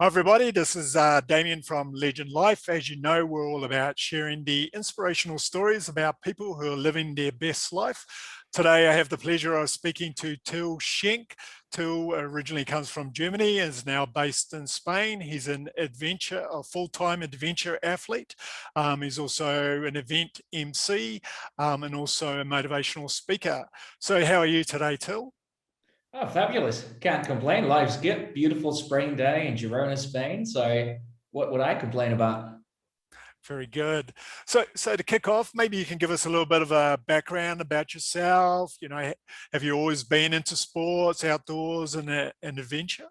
Hi everybody, this is Damien from Legend Life. As you know, we're all about sharing the inspirational stories about people who are living their best life. Today I have the pleasure of speaking to Till Schenk. Till originally comes from Germany and is now based in Spain. He's a full-time adventure athlete. He's also an event MC and also a motivational speaker. So how are you today, Till? Oh, fabulous. Can't complain. Life's good. Beautiful spring day in Girona, Spain. So what would I complain about? Very good. So to kick off, maybe you can give us a little bit of a background about yourself. Have you always been into sports, outdoors, and adventure?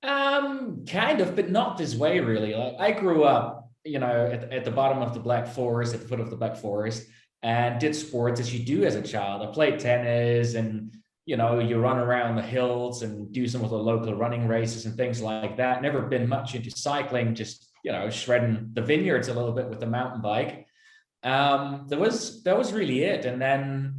Kind of, but not this way, really. Like I grew up, at the bottom of the Black Forest, at the foot of the Black Forest, and did sports as you do as a child. I played tennis and you run around the hills and do some of the local running races and things like that. Never been much into cycling, just shredding the vineyards a little bit with the mountain bike. That was really it. And then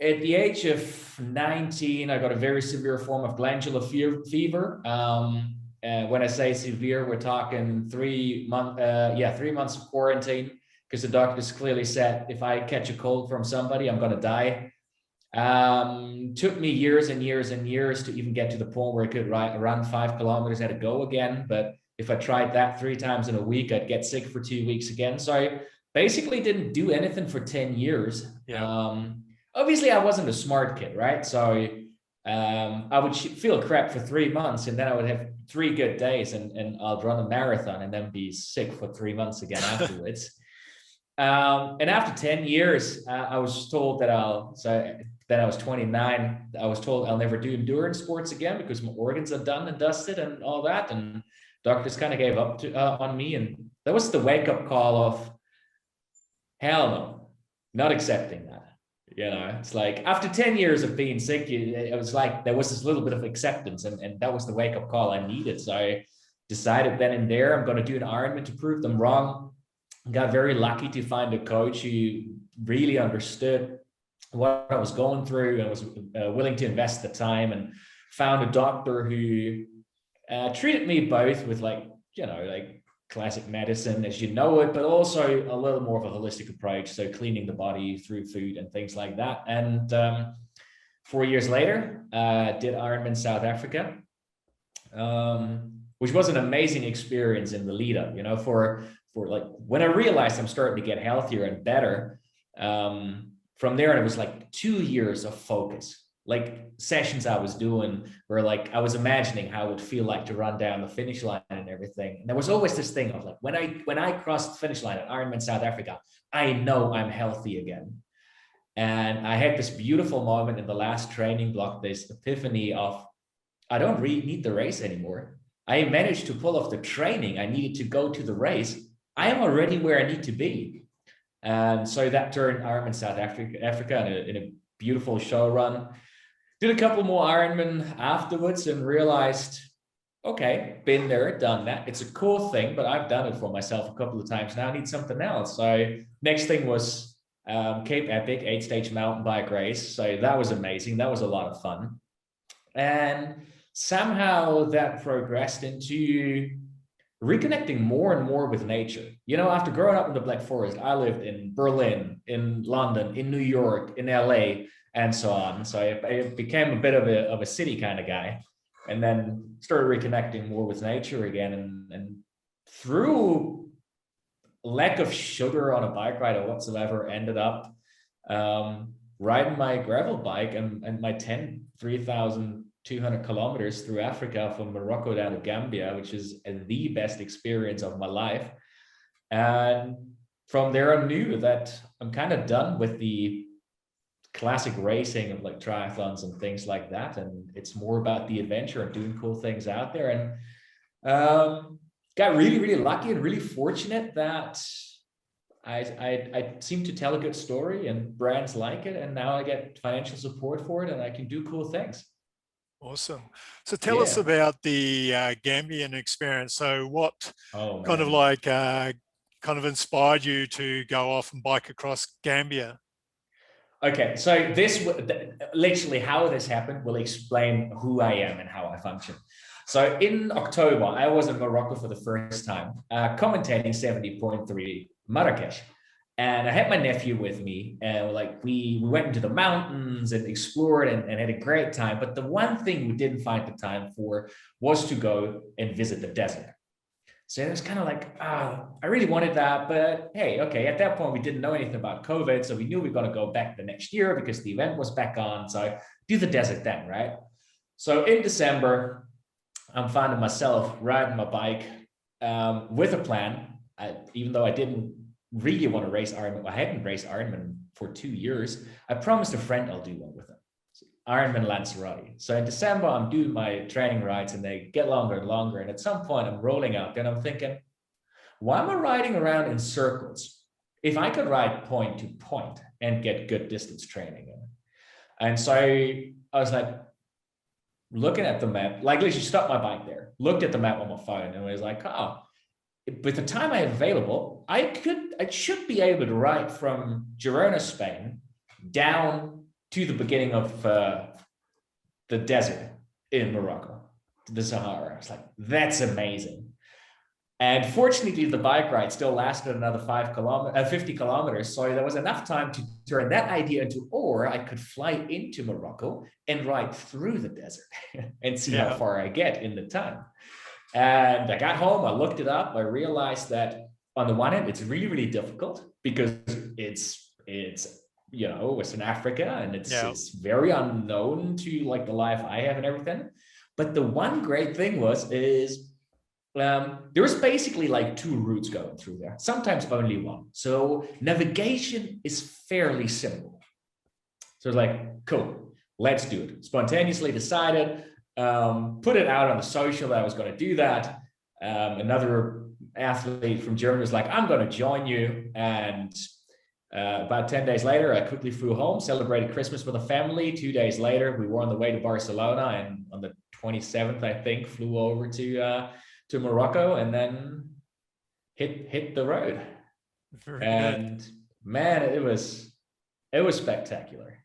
at the age of 19, I got a very severe form of glandular fever. When I say severe, we're talking 3 months of quarantine, because the doctors clearly said if I catch a cold from somebody, I'm going to die. Took me years and years and years to even get to the point where I could run 5 kilometers at a go again. But if I tried that 3 times in a week, I'd get sick for 2 weeks again. So I basically didn't do anything for 10 years. Yeah. Obviously, I wasn't a smart kid, right? So I would feel crap for 3 months, and then I would have 3 good days, and I'd run a marathon and then be sick for 3 months again afterwards. And after 10 years, I was told that then I was 29. I was told I'll never do endurance sports again because my organs are done and dusted and all that. And doctors kind of gave up on me. And that was the wake up call of, hell no, not accepting that. It's like after 10 years of being sick, it was like there was this little bit of acceptance, and that was the wake up call I needed. So I decided then and there, I'm going to do an Ironman to prove them wrong. Got very lucky to find a coach who really understood what I was going through and was willing to invest the time, and found a doctor who treated me both with like classic medicine as you know it, but also a little more of a holistic approach. So cleaning the body through food and things like that. And 4 years later, did Ironman South Africa, which was an amazing experience in the lead up, for like when I realized I'm starting to get healthier and better. From there, it was like 2 years of focus, like sessions I was doing where like I was imagining how it would feel like to run down the finish line and everything. And there was always this thing of like, when I crossed the finish line at Ironman South Africa, I know I'm healthy again. And I had this beautiful moment in the last training block, this epiphany of, I don't really need the race anymore. I managed to pull off the training I needed to go to the race. I am already where I need to be. And so that turned Ironman South Africa in a beautiful show run. Did a couple more Ironman afterwards and realized, okay, been there, done that. It's a cool thing, but I've done it for myself a couple of times now. I need something else. So next thing was Cape Epic 8-stage mountain bike race. So that was amazing. That was a lot of fun. And somehow that progressed into reconnecting more and more with nature. After growing up in the Black Forest, I lived in Berlin, in London, in New York, in LA, and so on. So I became a bit of a city kind of guy, and then started reconnecting more with nature again. And through lack of sugar on a bike ride or whatsoever, ended up riding my gravel bike and my 3,200 kilometers through Africa, from Morocco down to Gambia, which is the best experience of my life. And from there, I knew that I'm kind of done with the classic racing of like triathlons and things like that. And it's more about the adventure and doing cool things out there. And got really, really lucky and really fortunate that I seem to tell a good story and brands like it. And now I get financial support for it and I can do cool things. Awesome. So tell us about the Gambian experience. So what kind of inspired you to go off and bike across Gambia? Okay, so this literally how this happened will explain who I am and how I function. So in October, I was in Morocco for the first time, commentating 70.3 Marrakesh. And I had my nephew with me, and like we went into the mountains and explored and had a great time. But the one thing we didn't find the time for was to go and visit the desert. So it was kind of like, I really wanted that, but hey, okay. At that point, we didn't know anything about COVID, so we knew we were going to go back the next year because the event was back on. So do the desert then, right? So in December, I'm finding myself riding my bike with a plan. Even though I didn't really want to race Ironman, I hadn't raced Ironman for 2 years. I promised a friend I'll do one with him. Ironman Lanzarote. So in December, I'm doing my training rides and they get longer and longer. And at some point I'm rolling out and I'm thinking, why am I riding around in circles? If I could ride point to point and get good distance training in. And so I was like, looking at the map, like literally stopped my bike there, looked at the map on my phone and was like, oh, with the time I have available, I should be able to ride from Girona, Spain, down to the beginning of the desert in Morocco, the Sahara. I was like, that's amazing. And fortunately, the bike ride still lasted another 50 kilometers. So there was enough time to turn that idea into, or I could fly into Morocco and ride through the desert and see how far I get in the time. And I got home, I looked it up, I realized that on the one hand, it's really, really difficult because it's Western Africa and it's very unknown to like the life I have and everything. But the one great thing is there was basically like 2 routes going through there, sometimes only one. So navigation is fairly simple. So it's like, cool, let's do it. Spontaneously decided, put it out on the social that I was going to do that. Another athlete from Germany was like, I'm going to join you. And about 10 days later, I quickly flew home, celebrated Christmas with a family. 2 days later, we were on the way to Barcelona, and on the 27th, I think, flew over to Morocco and then hit the road. Very and good. Man, it was spectacular.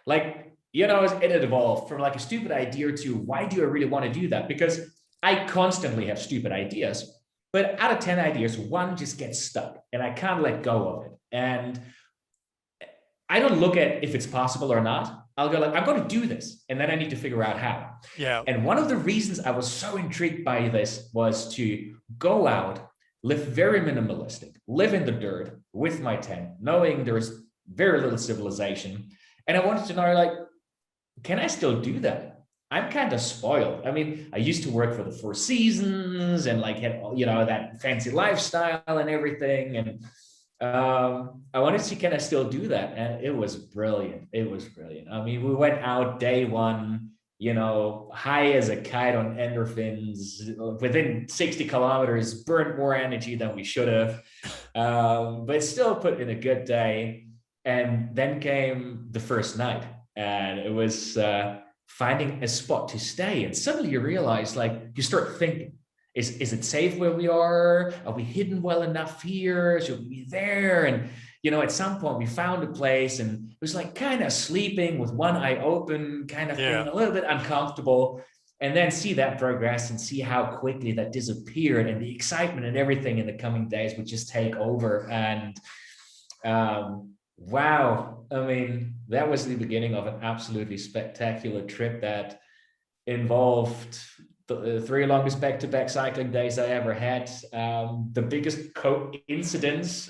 Like, it evolved from like a stupid idea to why do I really want to do that? Because I constantly have stupid ideas, but out of 10 ideas, one just gets stuck and I can't let go of it. And I don't look at if it's possible or not. I'll go like, I'm going to do this. And then I need to figure out how. Yeah. And one of the reasons I was so intrigued by this was to go out, live very minimalistic, live in the dirt with my tent, knowing there's very little civilization. And I wanted to know, like, can I still do that? I'm kind of spoiled. I mean, I used to work for the Four Seasons and like had, that fancy lifestyle and everything. And I wanted to see, can I still do that? And it was brilliant. It was brilliant. I mean, we went out day one, high as a kite on endorphins, within 60 kilometers, burned more energy than we should have, but still put in a good day. And then came the first night, and it was finding a spot to stay. And suddenly you realize, like, you start thinking, is it safe where we are? Are we hidden well enough here? Should we be there? And, at some point we found a place and it was like kind of sleeping with one eye open, kind of feeling a little bit uncomfortable, and then see that progress and see how quickly that disappeared, and the excitement and everything in the coming days would just take over. And wow, I mean, that was the beginning of an absolutely spectacular trip that involved the 3 longest back-to-back cycling days I ever had. The biggest coincidence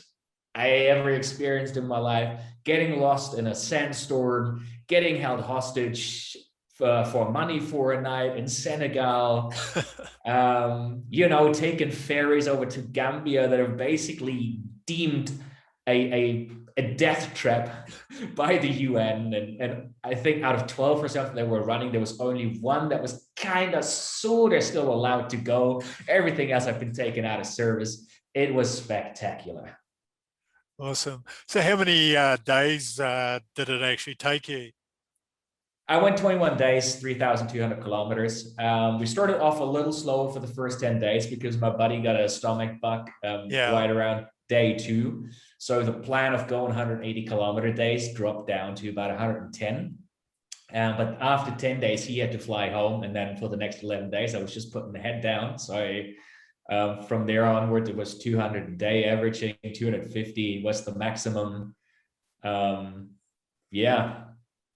I ever experienced in my life, getting lost in a sandstorm, getting held hostage for money for a night in Senegal, taking ferries over to Gambia that are basically deemed a death trap by the UN. And I think out of 12% that were running, there was only one that was kind of sort of still allowed to go. Everything else had been taken out of service. It was spectacular. Awesome. So how many days did it actually take you? I went 21 days, 3,200 kilometers. We started off a little slower for the first 10 days because my buddy got a stomach bug right around day 2. So the plan of going 180 kilometer days dropped down to about 110. But after 10 days, he had to fly home. And then for the next 11 days, I was just putting the head down. So from there onward, it was 200 a day averaging, 250 was the maximum. Yeah,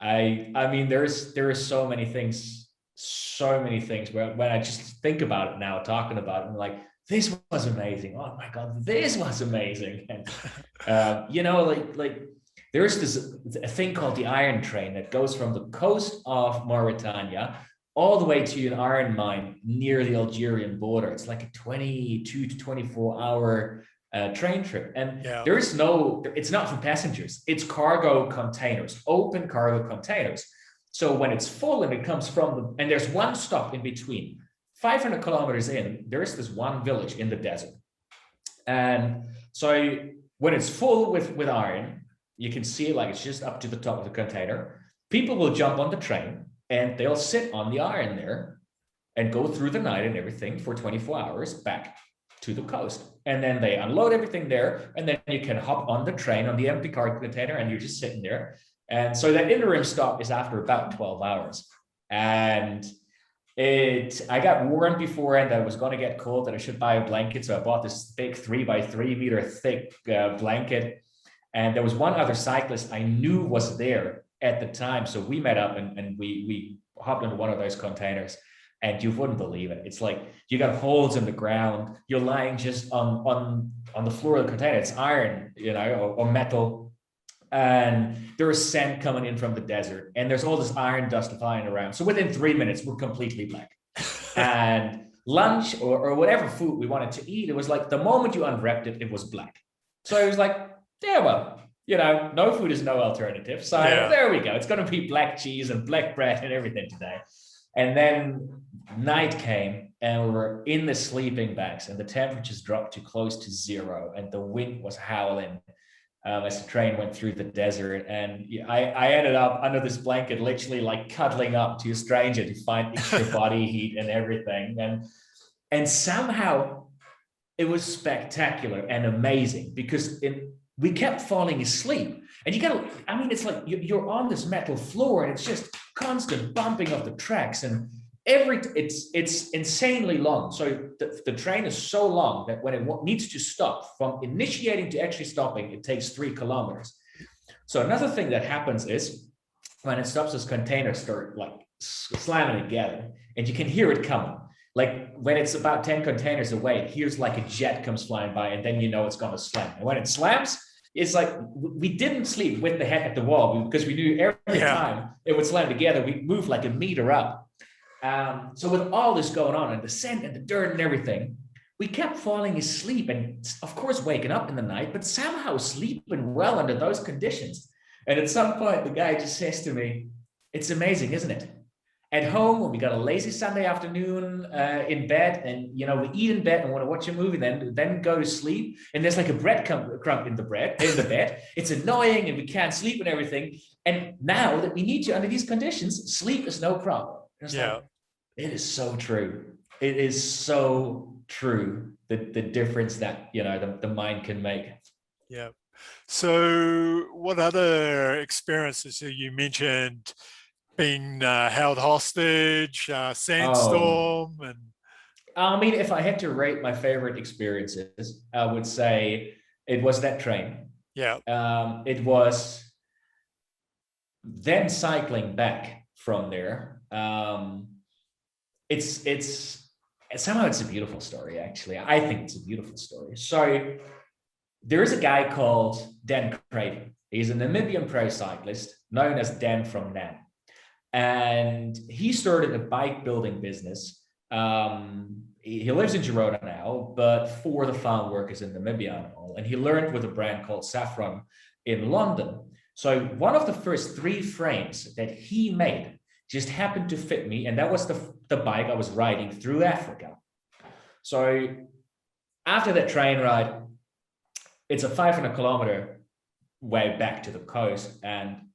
I mean, there are so many things where when I just think about it now, talking about it, I'm like, this was amazing. Oh my God, this was amazing. And, you know, like there's a thing called the Iron Train that goes from the coast of Mauritania all the way to an iron mine near the Algerian border. It's like a 22 to 24 hour train trip. And Yeah. it's not for passengers. It's cargo containers, open cargo containers. So when it's full and it comes from and there's one stop in between, 500 kilometers in, there's this one village in the desert. And so when it's full with iron, you can see like it's just up to the top of the container. People will jump on the train and they'll sit on the iron there and go through the night and everything for 24 hours back to the coast. And then they unload everything there. And then you can hop on the train on the empty cargo container and you're just sitting there. And so that interim stop is after about 12 hours. And I got warned beforehand that I was going to get cold, that I should buy a blanket. So I bought this big 3x3 meter thick blanket. And there was one other cyclist I knew was there at the time. So we met up and we hopped into one of those containers, and you wouldn't believe it. It's like you got holes in the ground. You're lying just on the floor of the container. It's iron, you know, or metal. And there is sand coming in from the desert, and there's all this iron dust flying around. So within 3 minutes, we're completely black. And lunch or whatever food we wanted to eat, it was like the moment you unwrapped it, it was black. So it was like, yeah, well, you know, no food is no alternative. So There we go. It's going to be black cheese and black bread and everything today. And then night came and we were in the sleeping bags and the temperatures dropped to close to zero and the wind was howling as the train went through the desert. And I ended up under this blanket, literally like cuddling up to a stranger to find extra body heat and everything. And somehow it was spectacular and amazing because we kept falling asleep. And it's like you're on this metal floor and it's just constant bumping of the tracks. And it's insanely long. So the train is so long that when it needs to stop, from initiating to actually stopping, it takes 3 kilometers. So another thing that happens is when it stops, those containers start like slamming together and you can hear it coming. Like when it's about 10 containers away, it hears like a jet comes flying by and then you know it's going to slam. And when it slams, it's like we didn't sleep with the head at the wall because we knew every time it would slam together, we moved like a meter up. So with all this going on and the sand and the dirt and everything, we kept falling asleep and of course waking up in the night, but somehow sleeping well under those conditions. And at some point, the guy just says to me, "It's amazing, isn't it? At home, when we got a lazy Sunday afternoon in bed and, you know, we eat in bed and want to watch a movie, then go to sleep. And there's like a breadcrumb in the bed. It's annoying and we can't sleep and everything. And now that we need you under these conditions, sleep is no problem." Like, it is so true. It is so true, the difference that, you know, the mind can make. Yeah. So what other experiences? So you mentioned being held hostage, sandstorm, and I mean, if I had to rate my favorite experiences, I would say it was that train. Yeah. It was then cycling back from there. It's somehow it's a beautiful story, actually. I think it's a beautiful story. So there is a guy called Dan Craven. He's a Namibian pro cyclist known as Dan from Nam. And he started a bike building business. He lives in Girona now, but for the farm workers in Namibia and all. And he learned with a brand called Saffron in London. So one of the first 3 frames that he made just happened to fit me. And that was the bike I was riding through Africa. So after that train ride, it's a 500 kilometer way back to the coast. And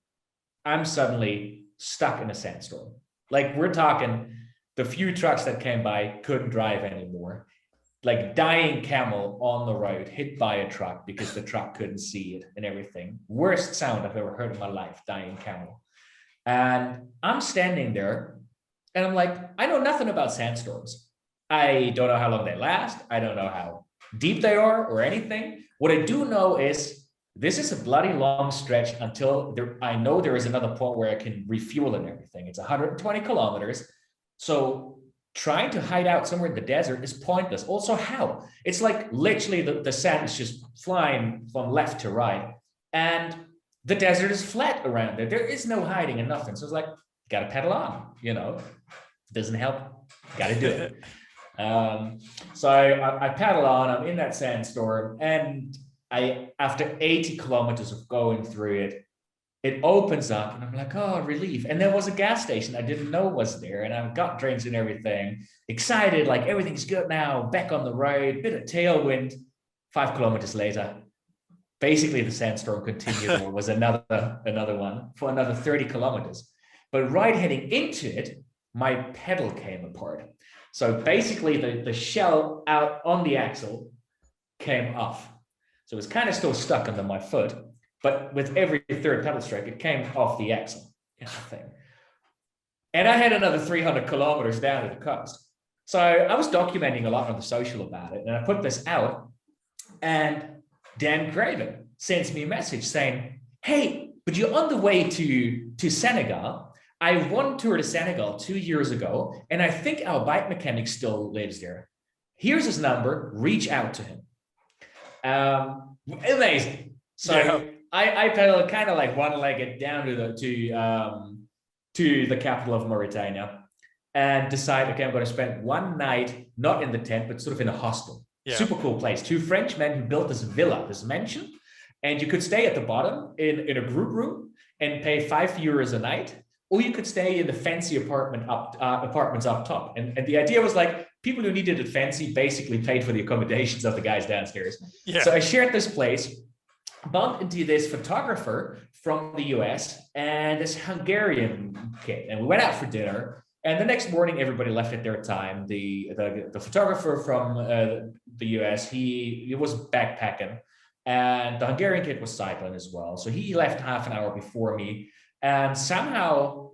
I'm suddenly stuck in a sandstorm. Like we're talking, the few trucks that came by couldn't drive anymore. Like dying camel on the road, hit by a truck because the truck couldn't see it and everything. Worst sound I've ever heard in my life, dying camel. And I'm standing there and I'm like, I know nothing about sandstorms. I don't know how long they last. I don't know how deep they are or anything. What I do know is this is a bloody long stretch until I know there is another point where I can refuel and everything. It's 120 kilometers. So trying to hide out somewhere in the desert is pointless. Also, how? It's like literally the sand is just flying from left to right. And the desert is flat around there. There is no hiding and nothing. So it's like, got to pedal on, doesn't help. Got to do it. So I paddle on, I'm in that sandstorm, and after 80 kilometers of going through it, it opens up and I'm like, oh, relief. And there was a gas station I didn't know was there, and I've got drinks and everything, excited, like everything's good now, back on the road, bit of tailwind. 5 kilometers later, basically the sandstorm continued. There was another one for another 30 kilometers. But right heading into it, my pedal came apart. So basically the shell out on the axle came off. So it was kind of still stuck under my foot, but with every third pedal stroke, it came off the axle. And I had another 300 kilometers down to the coast. So I was documenting a lot on the social about it. And I put this out, and Dan Craven sends me a message saying, hey, but you're on the way to Senegal. I won Tour de Senegal 2 years ago, and I think our bike mechanic still lives there. Here's his number, reach out to him. Amazing. So yeah. I pedaled kind of like one-legged down to the capital of Mauritania and decided, okay, I'm going to spend one night, not in the tent, but sort of in a hostel. Yeah. Super cool place. 2 Frenchmen who built this villa, this mansion, and you could stay at the bottom in a group room and pay €5 a night. Or you could stay in the fancy apartments up top. And the idea was like, people who needed it fancy basically paid for the accommodations of the guys downstairs. Yeah. So I shared this place, bumped into this photographer from the US and this Hungarian kid. And we went out for dinner. And the next morning, everybody left at their time. The photographer from the US, he was backpacking. And the Hungarian kid was cycling as well. So he left half an hour before me. And somehow,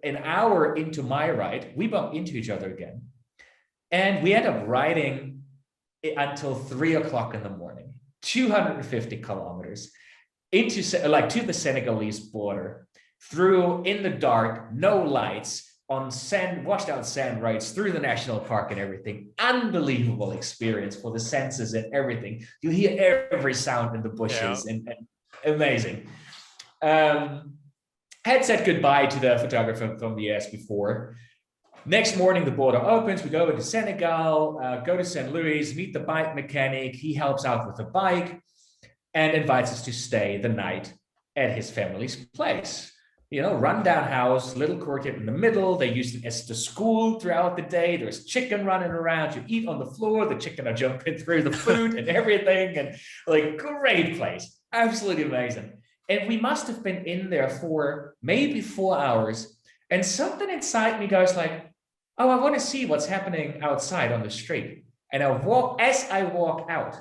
an hour into my ride, we bumped into each other again. And we ended up riding until 3 o'clock in the morning, 250 kilometers to the Senegalese border, through in the dark, no lights, on sand, washed out sand roads, through the national park and everything. Unbelievable experience for the senses and everything. You hear every sound in the bushes, yeah. and amazing. Had said goodbye to the photographer from the US before. Next morning, the border opens. We go into Senegal, go to St. Louis, meet the bike mechanic. He helps out with the bike and invites us to stay the night at his family's place. Rundown house, little courtyard in the middle. They used it as the school throughout the day. There's chicken running around. You eat on the floor. The chicken are jumping through the food and everything. And like, great place. Absolutely amazing. And we must have been in there for maybe 4 hours. And something inside me goes like, oh, I want to see what's happening outside on the street. And as I walk out,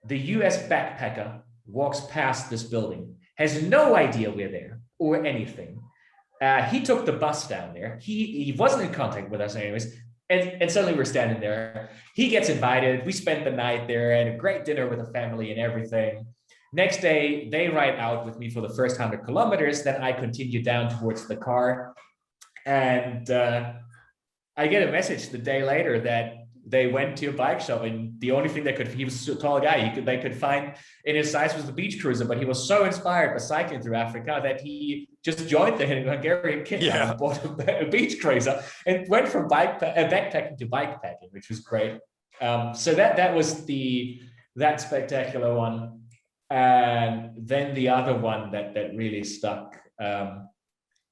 the US backpacker walks past this building, has no idea we're there or anything. He took the bus down there. He wasn't in contact with us anyways. And suddenly we're standing there. He gets invited. We spent the night there and a great dinner with the family and everything. Next day, they ride out with me for the first 100 kilometers. Then I continue down towards the car. And I get a message the day later that they went to a bike shop, and the only thing he was a tall guy, they could find in his size was the beach cruiser, but he was so inspired by cycling through Africa that he just joined the Hungarian kit and bought a beach cruiser and went from backpacking to bikepacking, which was great. So that was that spectacular one. And then the other one that really stuck,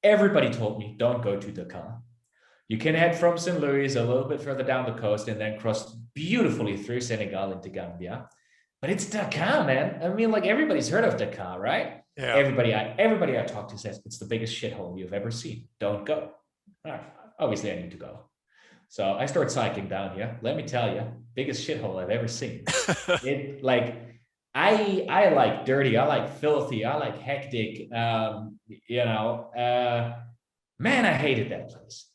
everybody told me, don't go to Dakar. You can head from St. Louis a little bit further down the coast and then cross beautifully through Senegal into Gambia. But it's Dakar, man. I mean, like, everybody's heard of Dakar, right? Yeah. Everybody I talk to says it's the biggest shithole you've ever seen. Don't go. All right. Obviously, I need to go. So I start cycling down here. Let me tell you, biggest shithole I've ever seen. I like dirty, I like filthy, I like hectic. Man, I hated that place.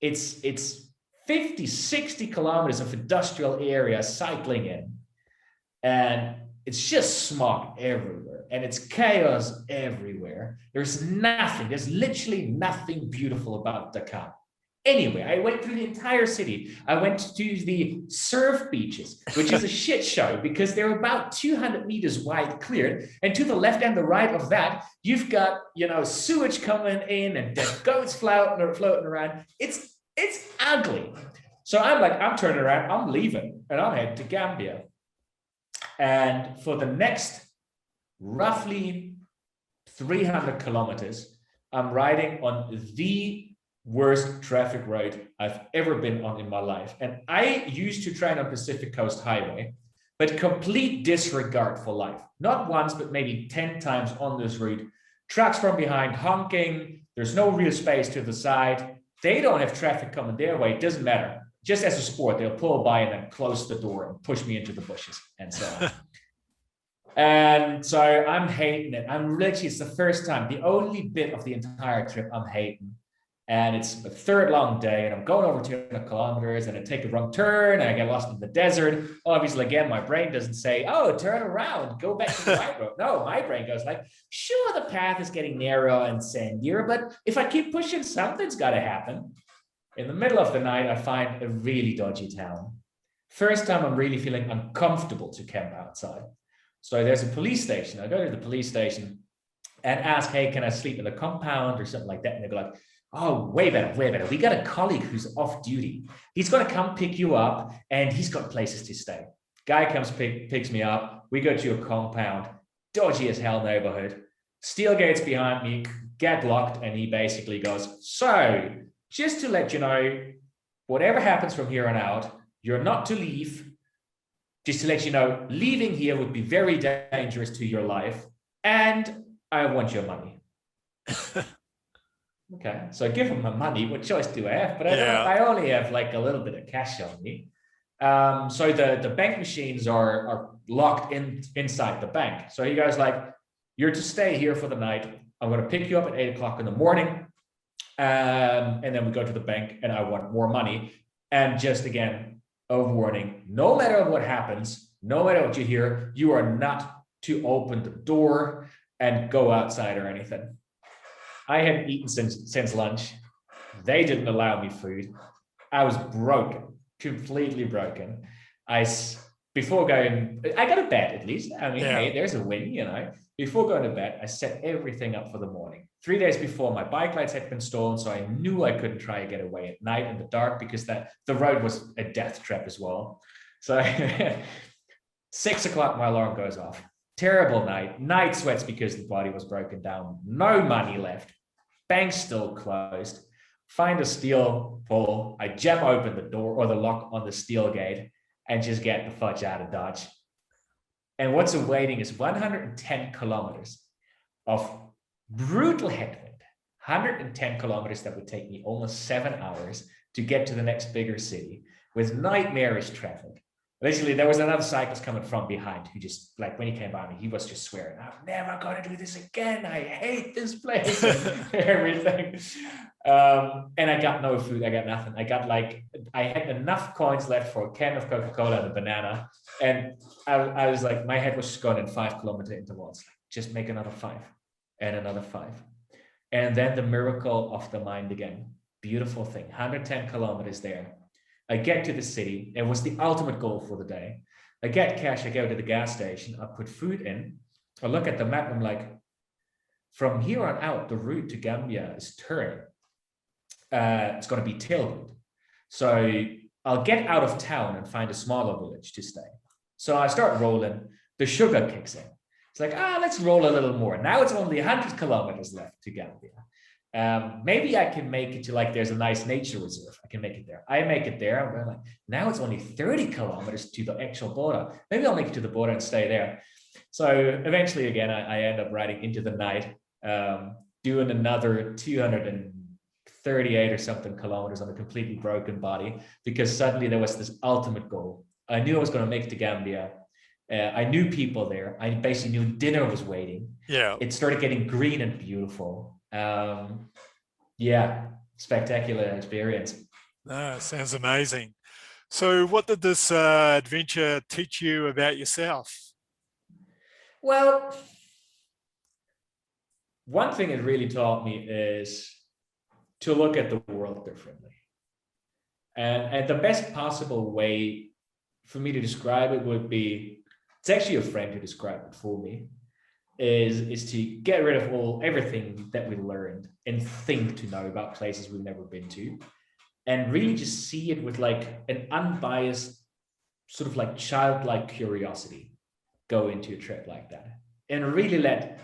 It's 50, 60 kilometers of industrial area cycling in, and it's just smog everywhere, and it's chaos everywhere. There's literally nothing beautiful about Dakar. Anyway, I went through the entire city. I went to the surf beaches, which is a shit show because they're about 200 meters wide cleared. And to the left and the right of that, you've got, sewage coming in and dead goats floating around. It's ugly. So I'm turning around, I'm leaving, and I'm heading to Gambia. And for the next roughly 300 kilometers, I'm riding on the worst traffic road I've ever been on in my life. And I used to train on Pacific Coast Highway, but complete disregard for life. Not once, but maybe 10 times on this route. Trucks from behind honking. There's no real space to the side. They don't have traffic coming their way. It doesn't matter. Just as a sport, they'll pull by and then close the door and push me into the bushes and so on. And so I'm hating it. It's the first time, the only bit of the entire trip I'm hating. And it's the third long day, and I'm going over 200 kilometers, and I take a wrong turn, and I get lost in the desert. Obviously, again, my brain doesn't say, oh, turn around, go back to the right road. No, my brain goes like, sure, the path is getting narrow and sandier, but if I keep pushing, something's got to happen. In the middle of the night, I find a really dodgy town. First time I'm really feeling uncomfortable to camp outside. So there's a police station. I go to the police station and ask, hey, can I sleep in a compound or something like that? And they go like, oh, way better, way better. We got a colleague who's off duty. He's going to come pick you up, and he's got places to stay. Guy comes, picks me up. We go to a compound, dodgy as hell neighborhood. Steel gates behind me, get locked, and he basically goes, so just to let you know, whatever happens from here on out, you're not to leave. Just to let you know, leaving here would be very dangerous to your life, and I want your money. Okay, so I give him my money. What choice do I have? But I only have like a little bit of cash on me. So the bank machines are locked inside the bank. So he goes like, you're to stay here for the night. I'm going to pick you up at 8 o'clock in the morning. And then we go to the bank, and I want more money. And just again, a warning, no matter what happens, no matter what you hear, you are not to open the door and go outside or anything. I hadn't eaten since lunch. They didn't allow me food. I was broken, completely broken. Before going, I got a bed at least. I mean, hey, there's a win, Before going to bed, I set everything up for the morning. 3 days before, my bike lights had been stolen, so I knew I couldn't try to get away at night in the dark because the road was a death trap as well. So 6 o'clock, my alarm goes off. Terrible night sweats because the body was broken down. No money left. Bank's still closed. Find a steel pole. I jam open the door or the lock on the steel gate and just get the fudge out of Dodge. And what's awaiting is 110 kilometers of brutal headwind. 110 kilometers that would take me almost 7 hours to get to the next bigger city with nightmarish traffic. Basically, there was another cyclist coming from behind who just, like, when he came by me, he was just swearing, I'm never going to do this again. I hate this place and everything. And I got no food. I got nothing. I had enough coins left for a can of Coca-Cola and a banana. And I was like, my head was just going in 5 kilometer intervals. Like, just make another 5 and another 5. And then the miracle of the mind again. Beautiful thing. 110 kilometers there. I get to the city. It was the ultimate goal for the day. I get cash. I go to the gas station. I put food in. I look at the map. I'm like, from here on out, the route to Gambia is turning. It's going to be tailwind. So I'll get out of town and find a smaller village to stay. So I start rolling. The sugar kicks in. It's like, let's roll a little more. Now it's only 100 kilometers left to Gambia. Maybe I can make it to, like, there's a nice nature reserve. I can make it there. I make it there. I'm like, now it's only 30 kilometers to the actual border. Maybe I'll make it to the border and stay there. So eventually, again, I end up riding into the night, doing another 238 or something kilometers on a completely broken body, because suddenly there was this ultimate goal. I knew I was going to make it to Gambia. I knew people there. I basically knew dinner was waiting. Yeah. It started getting green and beautiful. Yeah, spectacular experience. No, sounds amazing. So what did this adventure teach you about yourself? Well, one thing it really taught me is to look at the world differently. And the best possible way for me to describe it would be, it's actually a friend who described it for me, is to get rid of everything that we learned and think to know about places we've never been to, and really just see it with like an unbiased, sort of like childlike curiosity, go into a trip like that, and really let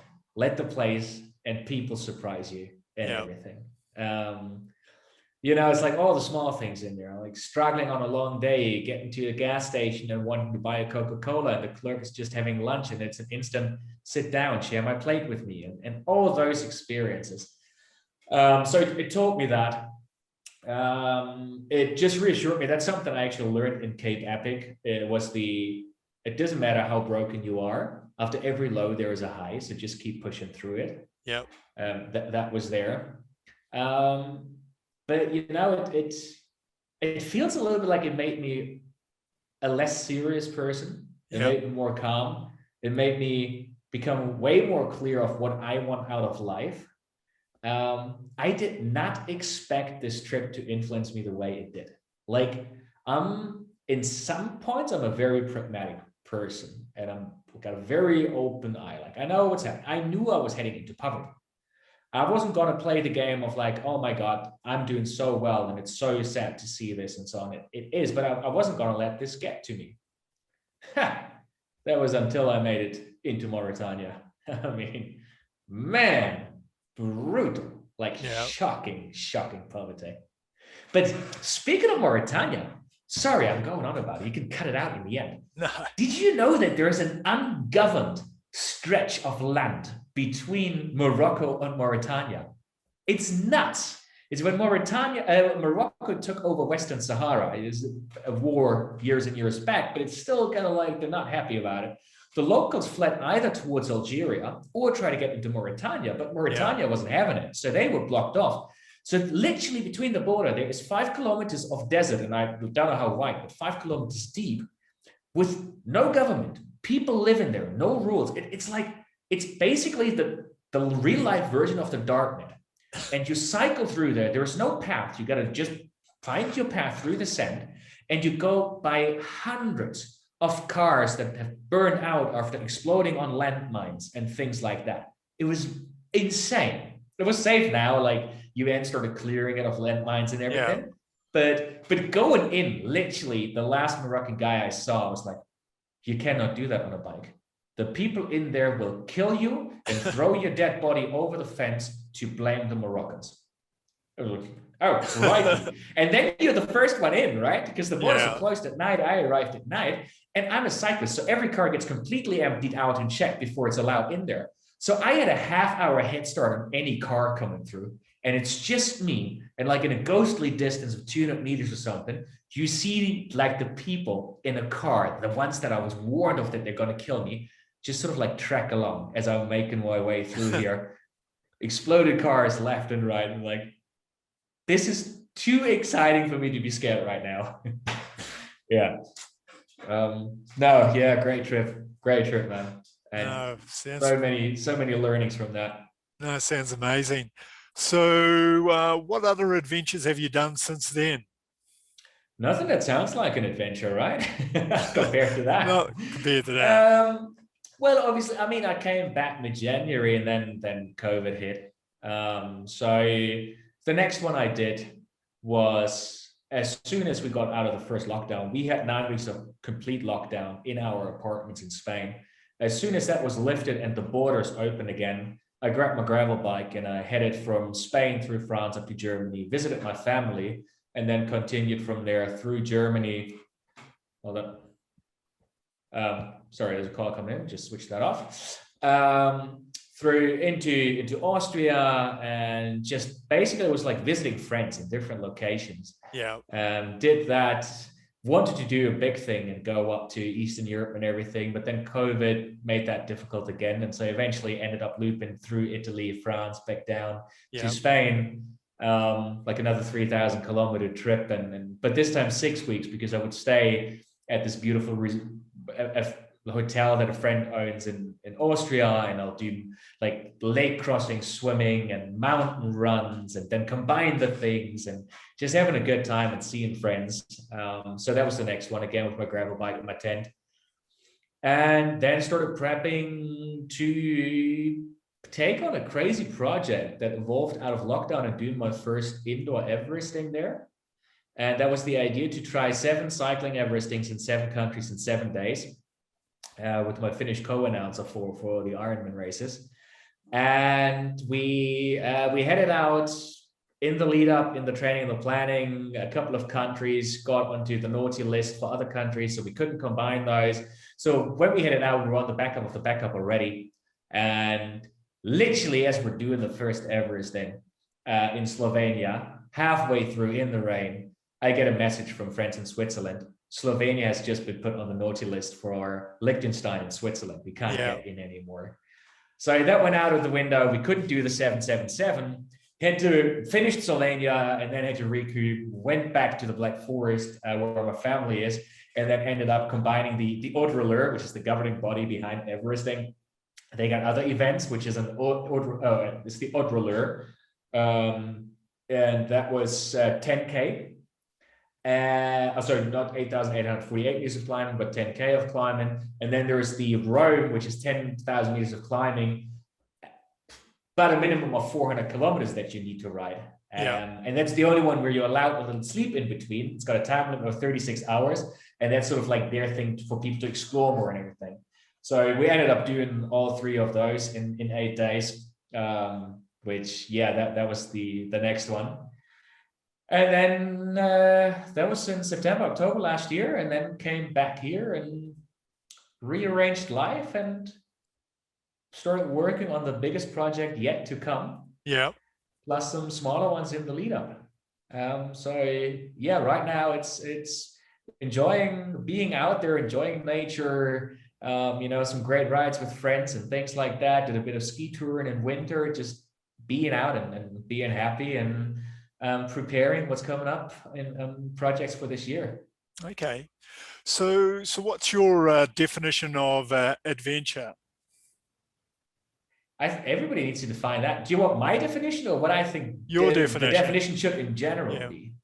the place and people surprise you and everything. It's like all the small things in there, like struggling on a long day, getting to a gas station and wanting to buy a Coca-Cola, and the clerk is just having lunch and it's an instant sit down, share my plate with me, and all those experiences. So it taught me that. It just reassured me. That's something I actually learned in Cape Epic. It doesn't matter how broken you are. After every low, there is a high. So just keep pushing through it. Yep. That was there. But it feels a little bit like it made me a less serious person. It made me more calm. It made me become way more clear of what I want out of life. I did not expect this trip to influence me the way it did. Like, in some points, I'm a very pragmatic person, and I've got a very open eye. Like, I know what's happening. I knew I was heading into poverty. I wasn't going to play the game of like, oh my God, I'm doing so well and it's so sad to see this and so on. It is, but I wasn't going to let this get to me. That was until I made it into Mauritania. I mean, man, brutal, like shocking poverty. But speaking of Mauritania, sorry, I'm going on about it. You can cut it out in the end. No. Did you know that there is an ungoverned stretch of land between Morocco and Mauritania? It's nuts. It's when Morocco took over Western Sahara. It is a war years and years back, but it's still kind of like they're not happy about it. The locals fled either towards Algeria or tried to get into Mauritania, but Mauritania wasn't having it. So they were blocked off. So literally between the border, there is 5 kilometers of desert, and I don't know how wide, but 5 kilometers deep, with no government. People live in there, no rules. It's basically the real life version of the darknet. And you cycle through there. There is no path. You got to just find your path through the sand, and you go by hundreds of cars that have burned out after exploding on landmines and things like that. It was insane. It was safe now, like UN started clearing it of landmines and everything. But going in, literally, the last Moroccan guy I saw was like, you cannot do that on a bike. The people in there will kill you and throw your dead body over the fence to blame the Moroccans. I was like, oh, right. And then you're the first one in, right? Because the borders are closed at night. I arrived at night, and I'm a cyclist, so every car gets completely emptied out and checked before it's allowed in there. So I had a half-hour head start on any car coming through, and it's just me. And like in a ghostly distance of 200 meters or something, you see like the people in a car, the ones that I was warned of that they're going to kill me, just sort of like track along as I'm making my way through here. Exploded cars left and right. I'm like, this is too exciting for me to be scared right now. Great trip, man. And so many learnings from that. No, sounds amazing. So what other adventures have you done since then? Nothing that sounds like an adventure, right? Compared to that. Not compared to that. Well, obviously, I mean, I came back mid-January and then COVID hit. So the next one I did was, as soon as we got out of the first lockdown, we had 9 weeks of complete lockdown in our apartments in Spain. As soon as that was lifted and the borders opened again, I grabbed my gravel bike and I headed from Spain through France up to Germany, visited my family, and then continued from there through Germany. Hold on. Sorry, there's a call coming in. Just switch that off. Through into Austria, and just basically it was like visiting friends in different locations. Yeah. Did that. wanted to do a big thing and go up to Eastern Europe and everything, but then COVID made that difficult again. And so eventually ended up looping through Italy, France, back down to Spain, like another 3,000 kilometer trip. But this time 6 weeks, because I would stay at this beautiful hotel that a friend owns in Austria, and I'll do like lake crossing, swimming and mountain runs, and then combine the things and just having a good time and seeing friends. So that was the next one, again with my gravel bike and my tent. And then started prepping to take on a crazy project that evolved out of lockdown and doing my first indoor Everesting there. And that was the idea to try 7 cycling Everestings in 7 countries in 7 days. With my Finnish co-announcer for the Ironman races. And we headed out in the lead up, in the training and the planning. A couple of countries got onto the naughty list for other countries, so we couldn't combine those. So when we headed out, we were on the backup of the backup already. And literally as we're doing the first Everesting in Slovenia, halfway through in the rain, I get a message from friends in Switzerland. Slovenia has just been put on the naughty list for Liechtenstein in Switzerland. We can't get in anymore. So that went out of the window. We couldn't do the 777. Had to finish Slovenia and then had to recoup, went back to the Black Forest where my family is, and then ended up combining the Haute Rouleur, which is the governing body behind Everesting. They got other events, which is it's the Haute Rouleur. And that was 10K. Sorry, not 8,848 meters of climbing, but 10K of climbing. And then there's the Rome, which is 10,000 meters of climbing, but a minimum of 400 kilometers that you need to ride. And that's the only one where you're allowed a little sleep in between. It's got a time limit of 36 hours. And that's sort of like their thing for people to explore more and everything. So we ended up doing all 3 of those in 8 days, which, that was the next one. And then that was in September, October last year, and then came back here and rearranged life and started working on the biggest project yet to come. Plus some smaller ones in the lead up. Right now it's enjoying being out there, enjoying nature, some great rides with friends and things like that. Did a bit of ski touring in winter, just being out and being happy and preparing what's coming up in projects for this year. Okay. So what's your definition of adventure? Everybody needs to define that. Do you want my definition or what I think your definition? The definition should in general be?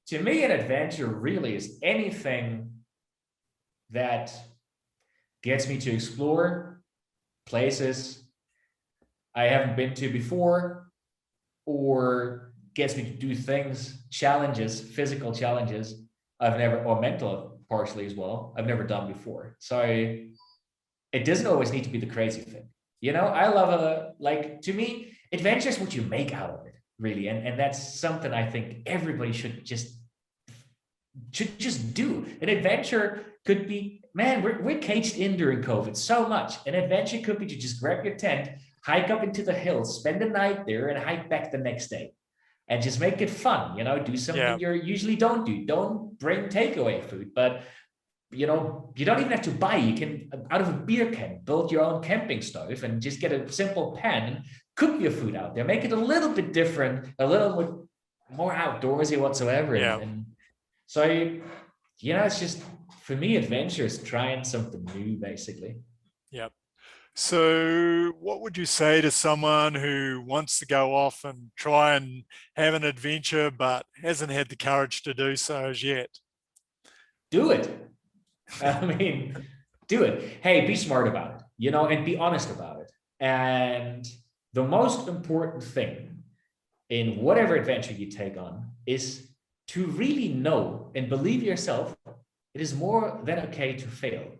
To me, an adventure really is anything that gets me to explore places I haven't been to before, or gets me to do things, challenges, physical challenges or mental partially as well, I've never done before. So it doesn't always need to be the crazy thing. I love to me, adventure is what you make out of it, really. And that's something I think everybody should just do. An adventure could be, man, we're caged in during COVID so much. An adventure could be to just grab your tent, hike up into the hills, spend the night there, and hike back the next day. And just make it fun, do something you usually don't do. Don't bring takeaway food, but you don't even have to buy. You can, out of a beer can, build your own camping stove and just get a simple pan and cook your food out there. Make it a little bit different, a little bit more outdoorsy whatsoever. And so, it's just, for me, adventure is trying something new, basically. So what would you say to someone who wants to go off and try and have an adventure, but hasn't had the courage to do so as yet? Do it. Do it. Hey, be smart about it, and be honest about it. And the most important thing in whatever adventure you take on is to really know and believe yourself. It is more than okay to fail.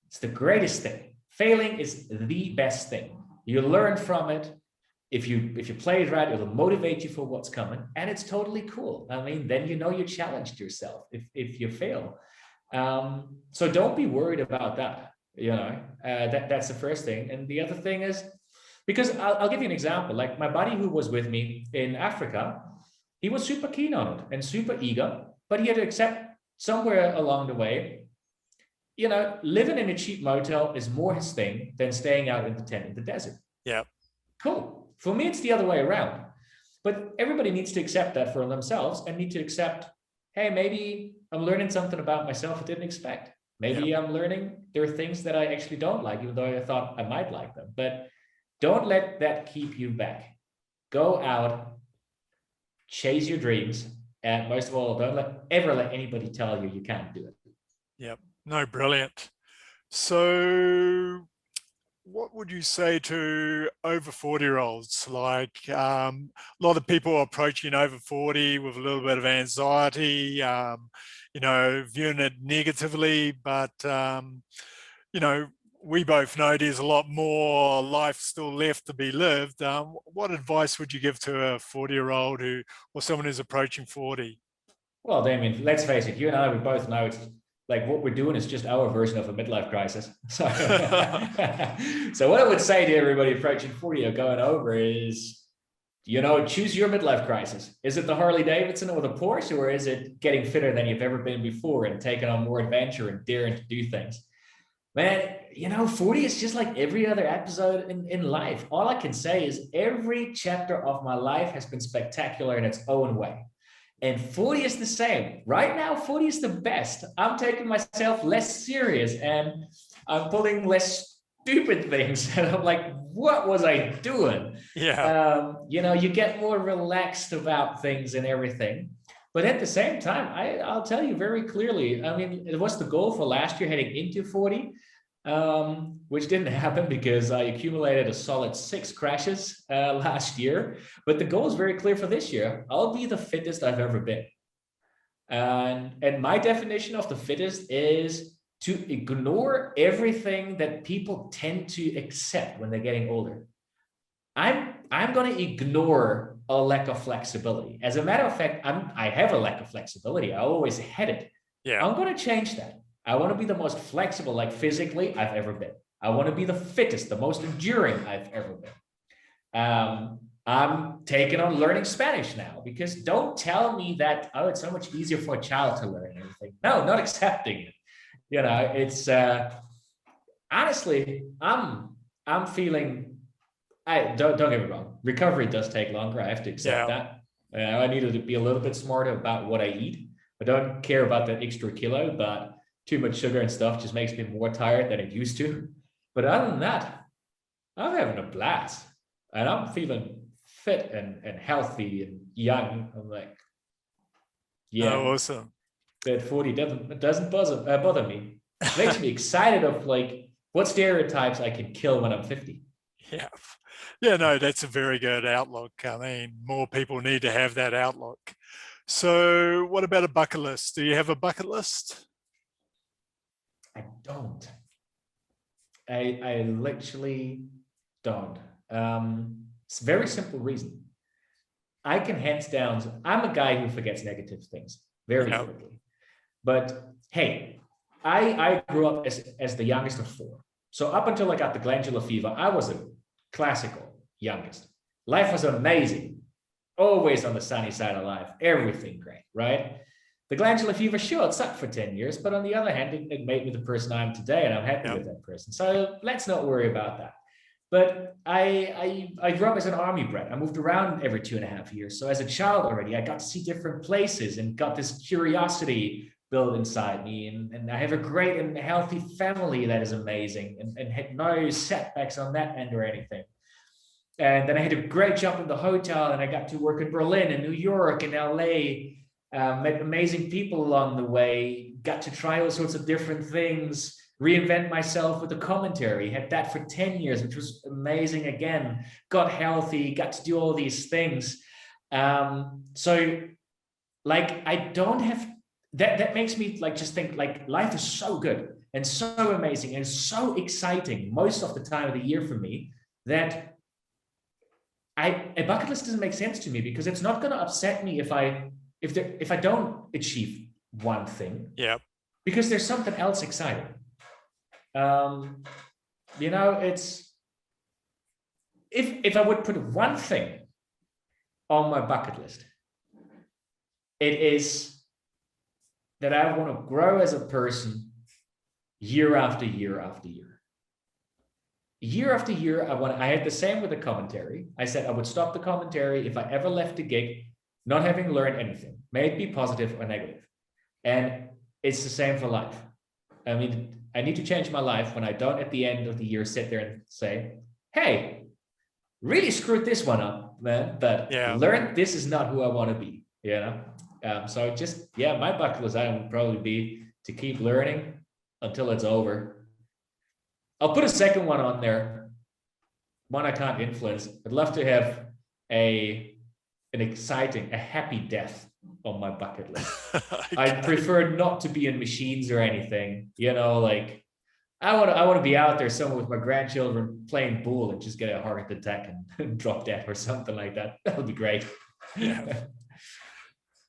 It's the greatest thing. Failing is the best thing. You learn from it. If you play it right, it'll motivate you for what's coming, and it's totally cool. Then you challenged yourself if you fail. So don't be worried about that. That's the first thing. And the other thing is, because I'll give you an example. Like my buddy who was with me in Africa, he was super keen on it and super eager, but you had to accept somewhere along the way, you know, living in a cheap motel is more his thing than staying out in the tent in the desert. Yeah. Cool. For me, it's the other way around. But everybody needs to accept that for themselves and need to accept, hey, maybe I'm learning something about myself I didn't expect. Maybe I'm learning there are things that I actually don't like, even though I thought I might like them. But don't let that keep you back. Go out, chase your dreams, and most of all, don't ever let anybody tell you you can't do it. Yep. No, brilliant. So what would you say to over 40-year-olds? Like a lot of people approaching over 40 with a little bit of anxiety, you know, viewing it negatively, but, you know, we both know there's a lot more life still left to be lived. What advice would you give to a 40-year-old or someone who's approaching 40? Well, Damien, let's face it, you and I, we both know it's like what we're doing is just our version of a midlife crisis. So, so what I would say to everybody approaching 40 or going over is, you know, choose your midlife crisis. Is it the Harley Davidson or the Porsche, or is it getting fitter than you've ever been before and taking on more adventure and daring to do things? Man, you know, 40 is just like every other episode in life. All I can say is every chapter of my life has been spectacular in its own way. And 40 is the same. Right now, 40 is the best. I'm taking myself less serious and I'm pulling less stupid things. And I'm like, what was I doing? Yeah. You know, you get more relaxed about things and everything. But at the same time, I'll tell you very clearly, I mean, it was the goal for last year heading into 40, which didn't happen because I accumulated a solid 6 crashes last year. But the goal is very clear for this year. I'll be the fittest I've ever been. And my definition of the fittest is to ignore everything that people tend to accept when they're getting older. I'm going to ignore a lack of flexibility. As a matter of fact, I have a lack of flexibility. I always had it. Yeah. I'm going to change that. I want to be the most flexible, like physically, I've ever been. I want to be the fittest, the most enduring I've ever been. I'm taking on learning Spanish now, because don't tell me that, oh, it's so much easier for a child to learn everything. No, not accepting it. You know, it's honestly, I'm feeling. Don't get me wrong. Recovery does take longer. I have to accept that. I needed to be a little bit smarter about what I eat. I don't care about that extra kilo, but too much sugar and stuff just makes me more tired than it used to. But other than that, I'm having a blast, and I'm feeling fit and healthy and young. I'm like, yeah, awesome. That 40 doesn't bother me. It makes me excited of like what stereotypes I can kill when I'm 50. Yeah. Yeah, no, that's a very good outlook. I mean, more people need to have that outlook. So what about a bucket list? Do you have a bucket list? I don't. I literally don't. It's a very simple reason. I can hands down, I'm a guy who forgets negative things very quickly. But hey, I grew up as the youngest of 4. So up until I got the glandular fever, I was a classical youngest. Life was amazing. Always on the sunny side of life. Everything great, right? The glandular fever, sure, it sucked for 10 years, but on the other hand, it made me the person I am today, and I'm happy with that person. So let's not worry about that. But I grew up as an army brat. I moved around every 2.5 years. So as a child already, I got to see different places and got this curiosity built inside me. And I have a great and healthy family that is amazing, and had no setbacks on that end or anything. And then I had a great job in the hotel, and I got to work in Berlin and New York and LA. Met amazing people along the way, got to try all sorts of different things, reinvent myself with the commentary, had that for 10 years, which was amazing again, got healthy, got to do all these things. So like, I don't have, that makes me like, just think like life is so good and so amazing and so exciting most of the time of the year for me, that a bucket list doesn't make sense to me, because it's not going to upset me if I don't achieve one thing. Yeah. Because there's something else exciting. You know, it's if I would put one thing on my bucket list, it is that I want to grow as a person year after year after year. Year after year, I had the same with the commentary. I said I would stop the commentary if I ever left the gig, not having learned anything, may it be positive or negative. And it's the same for life. I mean, I need to change my life when I don't at the end of the year sit there and say, hey, really screwed this one up, man, but learned this is not who I want to be, you know? So just, my bucket list item would probably be to keep learning until it's over. I'll put a second one on there, one I can't influence. I'd love to have an exciting, a happy death on my bucket list. Okay. I prefer not to be in machines or anything, you know, like I want to be out there somewhere with my grandchildren playing pool and just get a heart attack and drop dead or something like that. That would be great. Yeah.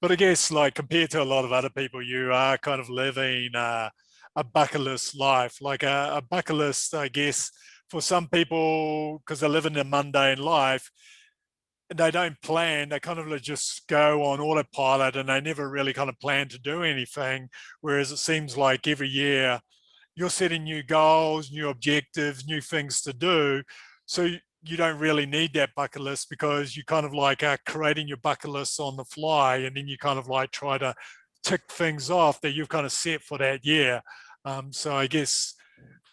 But I guess, like, compared to a lot of other people, you are kind of living a bucket list life, like a bucket list, I guess, for some people, because they live in a mundane life, they don't plan, they kind of just go on autopilot and they never really kind of plan to do anything. Whereas it seems like every year you're setting new goals, new objectives, new things to do. So you don't really need that bucket list because you kind of like are creating your bucket list on the fly, and then you kind of like try to tick things off that you've kind of set for that year. So I guess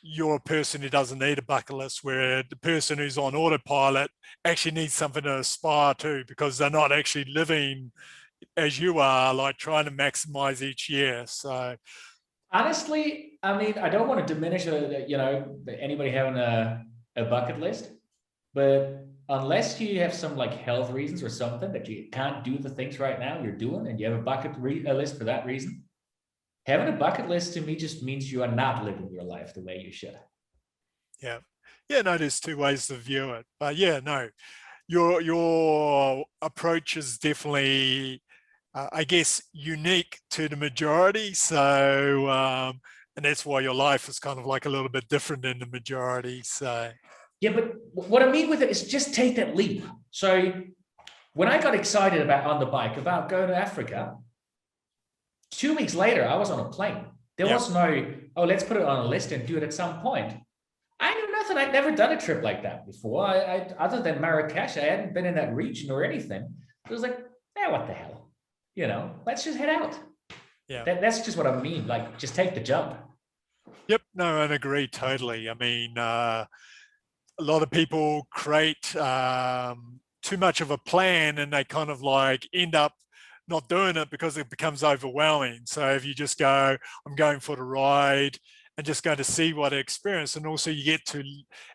you're a person who doesn't need a bucket list, where the person who's on autopilot actually needs something to aspire to because they're not actually living as you are, like trying to maximize each year. So honestly, I mean, I don't want to diminish, anybody having a bucket list, but unless you have some like health reasons or something that you can't do the things right now you're doing, and you have a bucket list for that reason, having a bucket list to me just means you are not living your life the way you should. Yeah. No, there's two ways to view it. But no, your approach is definitely, I guess, unique to the majority. So, and that's why your life is kind of like a little bit different than the majority. So. Yeah, but what I mean with it is just take that leap. So when I got excited on the bike about going to Africa, 2 weeks later, I was on a plane. There was no, let's put it on a list and do it at some point. I knew nothing. I'd never done a trip like that before. I other than Marrakesh, I hadn't been in that region or anything. It was like, what the hell? You know, let's just head out. Yeah. That's just what I mean. Like, just take the jump. Yep. No, and agree totally. I mean, a lot of people create too much of a plan, and they kind of like end up not doing it because it becomes overwhelming. So if you just go, I'm going for the ride and just going to see what I experience, and also you get to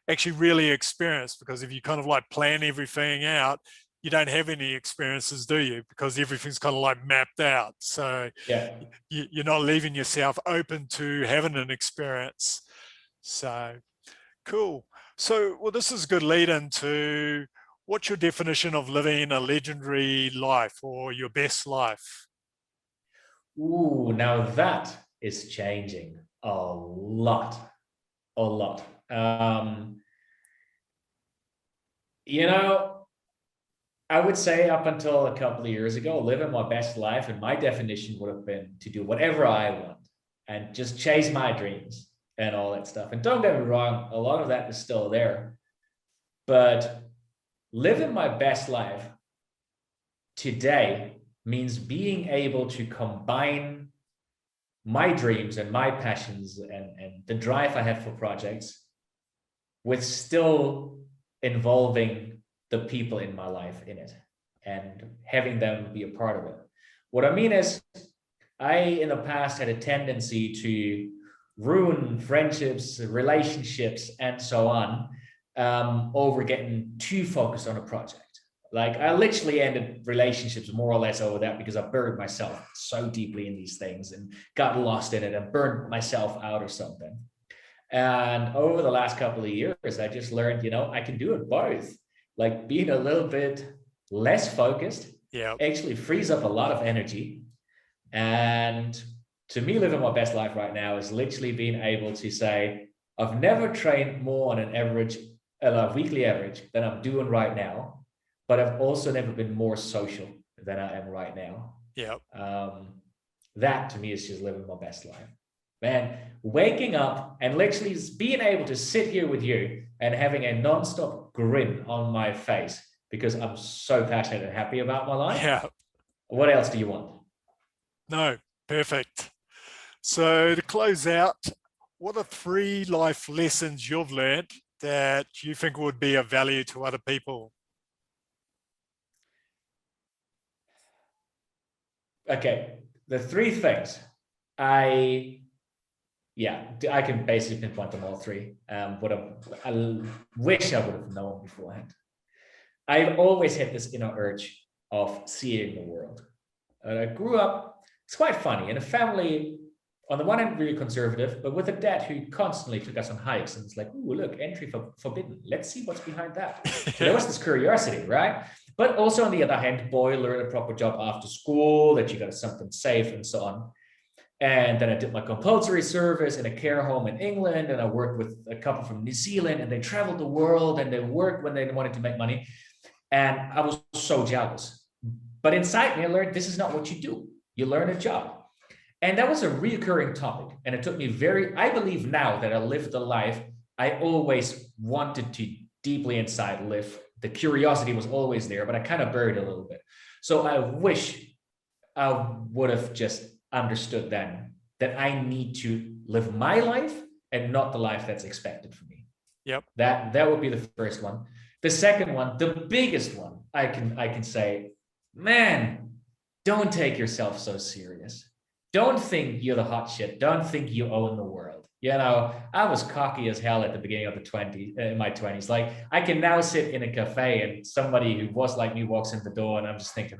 actually really experience, because if you kind of like plan everything out, you don't have any experiences, do you? Because everything's kind of like mapped out. So you're not leaving yourself open to having an experience. So cool. So, well, this is a good lead into what's your definition of living a legendary life or your best life? Ooh, now that is changing a lot. I would say up until a couple of years ago, living my best life, and my definition would have been to do whatever I want and just chase my dreams and all that stuff. And don't get me wrong, a lot of that is still there. But living my best life today means being able to combine my dreams and my passions and the drive I have for projects with still involving the people in my life in it and having them be a part of it. What I mean is, I in the past had a tendency to ruin friendships, relationships, and so on, over getting too focused on a project. Like, I literally ended relationships more or less over that because I buried myself so deeply in these things and got lost in it and burned myself out or something. And over the last couple of years, I just learned, I can do it both. Like, being a little bit less focused actually frees up a lot of energy. And to me, living my best life right now is literally being able to say, I've never trained more on an average, a weekly average than I'm doing right now, but I've also never been more social than I am right now. That to me is just living my best life. Man, waking up and literally being able to sit here with you and having a non-stop grin on my face because I'm so passionate and happy about my life. Yeah. What else do you want? No, perfect. So to close out, what are 3 life lessons you've learned that you think would be of value to other people? Okay, the 3 things I can basically pinpoint them all 3. I wish I would have known beforehand. I've always had this inner urge of seeing the world. I grew up, it's quite funny, in a family, on the one hand, really conservative, but with a dad who constantly took us on hikes and it's like, ooh, look, entry forbidden. Let's see what's behind that. So there was this curiosity, right? But also on the other hand, boy, learn a proper job after school, that you got something safe and so on. And then I did my compulsory service in a care home in England, and I worked with a couple from New Zealand, and they traveled the world and they worked when they wanted to make money. And I was so jealous. But inside me, I learned this is not what you do. You learn a job. And that was a recurring topic. And it took me I believe now that I lived the life I always wanted to deeply inside live. The curiosity was always there, but I kind of buried it a little bit. So I wish I would have just understood then that I need to live my life and not the life that's expected for me. Yep. That would be the first one. The second one, the biggest one, I can say, man, don't take yourself so serious. Don't think you're the hot shit. Don't think you own the world. You know, I was cocky as hell at the beginning of in my 20s. Like, I can now sit in a cafe and somebody who was like me walks in the door and I'm just thinking,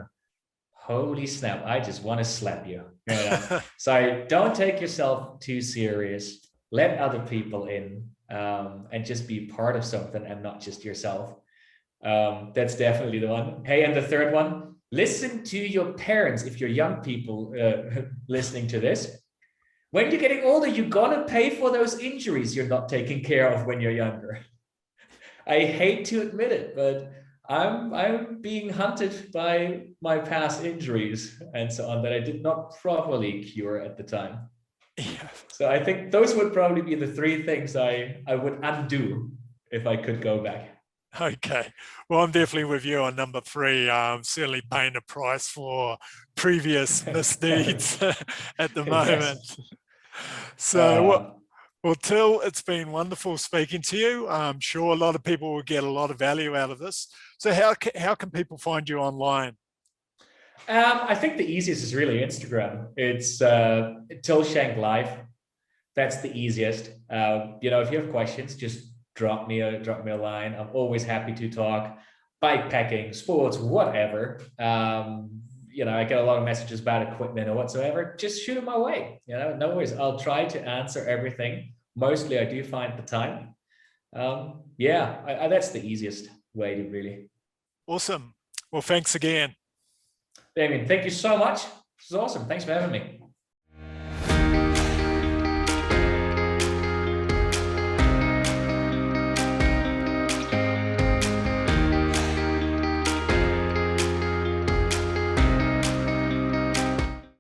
holy snap, I just want to slap you. You know? So don't take yourself too serious. Let other people in and just be part of something and not just yourself. That's definitely the one. Hey, and the third one, listen to your parents. If you're young people listening to this, when you're getting older, you're gonna pay for those injuries you're not taking care of when you're younger. I hate to admit it, but I'm being hunted by my past injuries and so on that I did not properly cure at the time. Yeah. So I think those would probably be the 3 things I would undo if I could go back. Okay. Well, I'm definitely with you on number 3. Certainly paying a price for previous misdeeds at the moment. Yes. So, well, Till, it's been wonderful speaking to you. I'm sure a lot of people will get a lot of value out of this. So how can people find you online? I think the easiest is really Instagram. It's Till Schenk Live. That's the easiest. You know, if you have questions, just drop me a line. I'm always happy to talk. Bikepacking, sports, whatever. You know, I get a lot of messages about equipment or whatsoever. Just shoot them my way. You know, no worries. I'll try to answer everything. Mostly, I do find the time. That's the easiest way to really. Awesome. Well, thanks again. Damien, thank you so much. This is awesome. Thanks for having me.